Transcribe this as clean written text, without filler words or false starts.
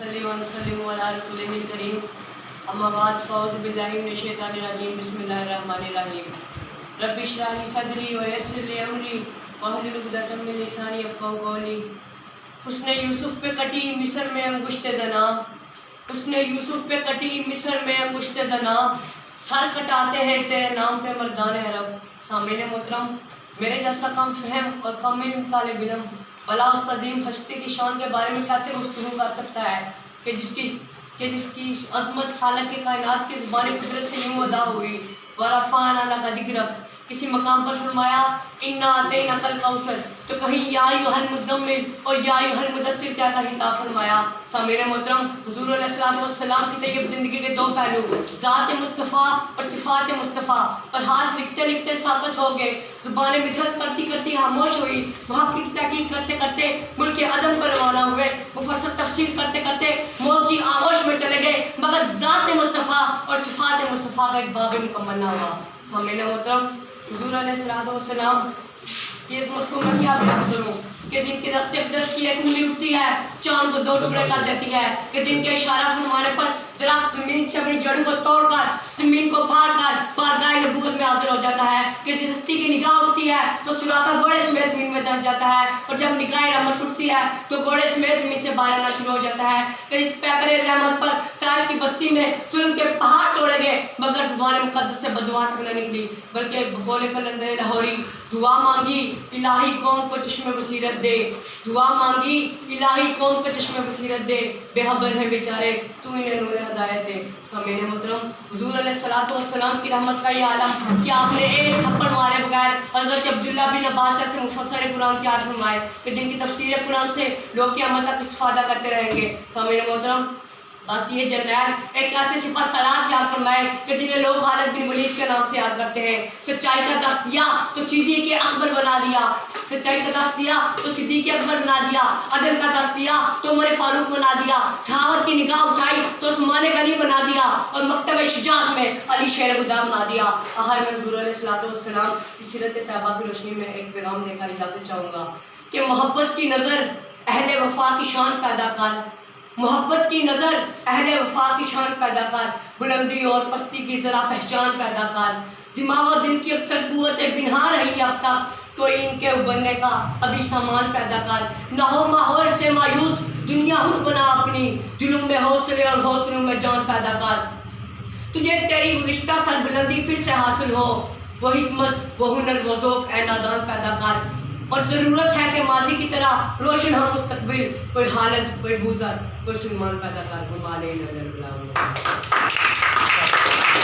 صلی و سلم علی رسولہ الکریم اما بعد فاعوذ باللہ من الشیطان الرجیم بسم اللہ الرحمن الرحیم رب اشرح لی صدری ویسر لی امری واحلل عقدۃ من لسانی یفقہوا قولی۔ حسن یوسف پہ کٹی مصر میں انگشت زنا، حسن یوسف پہ کٹی مصر میں انگشت زنا، سر کٹاتے ہیں تیرے نام پہ مردان عرب۔ سامعین محترم، میرے جیسا کم فہم اور کم علم طالب علم بلا اس عظیم ہستی کی شان کے بارے میں کیسے گفتگو کر سکتا ہے کہ جس کی عظمت خالق کے کائنات کی زبان قدرت سے یوں ادا ہوئی۔ ورفعنا لک ذکرک، کسی مقام پر فرمایا انا اعطیناک الکوثر، تو کہیں یا ایھا المزمل اور یا ایھا المدثر کیا خطاب فرمایا۔ سامعین محترم، حضور علیہ الصلوۃ والسلام کی طیب زندگی کے دو پہلو، ذات مصطفیٰ اور صفات مصطفیٰ، پر ہاتھ لکھتے لکھتے ثابت ہو گئے، زبانیں مدحت کرتی کرتی خاموش ہوئی، وہاں کی تحقیق کرتے کرتے ملک عدم کو روانہ ہوئے، مفصل تفسیر کرتے کرتے موت کی آغوش میں چلے گئے، مگر ذات مصطفیٰ اور صفات مصطفیٰ کا ایک باب مکمل نہ ہوا۔ سامعین محترم، حضور علیہ الصلوۃ والسلام کی عظمت کو میں کیا بیان کروں کہ جن کے دست اقدس کی ایک انگلی اٹھتی ہے چاند کو دو ٹکڑے کر دیتی ہے، کہ جن کے اشارہ فرمانے پر درخت زمین سے اپنی جڑوں کو توڑ کر زمین کو پھاڑ کر بارگاہ نبوت میں حاضر ہو جاتا ہے، کہ جس ہستی کی نگاہ اٹھتی ہے تو سوراخا گھوڑے سمیت زمین میں دس جاتا ہے، اور جب نگاہ رحمت اٹھتی ہے تو گھوڑے سمیت زمین سے باہر آنا شروع ہو جاتا ہے، کہ اس پیکر رحمت پر طائف کی بستی میں ظلم کے پہاڑ توڑے گئے، مگر زبان مقدس سے بددعا تک نہ نکلی، بلکہ بقول قلندر لاہوری دعا مانگی الہی قوم کو چشم بصیرت دے، دعا مانگی الہی قوم کو چشم بصیرت دے، بے خبر ہیں بیچارے تو انہیں نور ہدایت دے۔ سامعین محترم، حضور علیہ الصلوۃ والسلام کی رحمت کا یہ عالم کہ آپ نے ایک تھپڑ مارے بغیر حضرت عبداللہ بن عباس جیسے مفسر قرآن تیار فرمائے، کہ جن کی تفسیر قرآن سے لوگ قیامت تک استفادہ کرتے رہیں گے۔ سامعین محترم، بس یہ جرنیل ایک ایسے سپہ سالار یاد فرمائے کہ جنہیں لوگ خالد بن ولید کے نام سے یاد کرتے ہیں۔ سچائی کا دست دیا تو صدیق اکبر بنا دیا، سچائی کا دست دیا تو صدیق اکبر بنا دیا، عدل کا دست دیا تو عمر فاروق بنا دیا، صحابت کی نگاہ اٹھائی تو عثمان غنی بنا دیا، اور مکتب شجاعت میں علی شیر خدا بنا دیا۔ آخر میں حضور علیہ الصلوۃ والسلام کی سیرت طیبہ کی روشنی میں ایک پیغام دے کر اجازت چاہوں گا کہ محبت کی نظر اہل وفا کی شان پیدا کر، محبت کی نظر اہل وفا کی شان پیدا کر، بلندی اور پستی کی ذرا پہچان پیدا کر، دماغ اور دل کی اکثر قوتیں بنہا رہی اب تک، تو ان کے ابھرنے کا ابھی سامان پیدا کر، نہ ہو ماحول سے مایوس، دنیا خود بنا اپنی، دلوں میں حوصلے اور حوصلوں میں جان پیدا کر، تجھے تیری گزشتہ سربلندی پھر سے حاصل ہو، وہ حکمت وہ ہنر وہ ذوق اے نادان پیدا کر، اور ضرورت ہے کہ ماضی کی طرح روشن ہو مستقبل، کوئی حالت کوئی گزر کوئی سلمان پیدا کر۔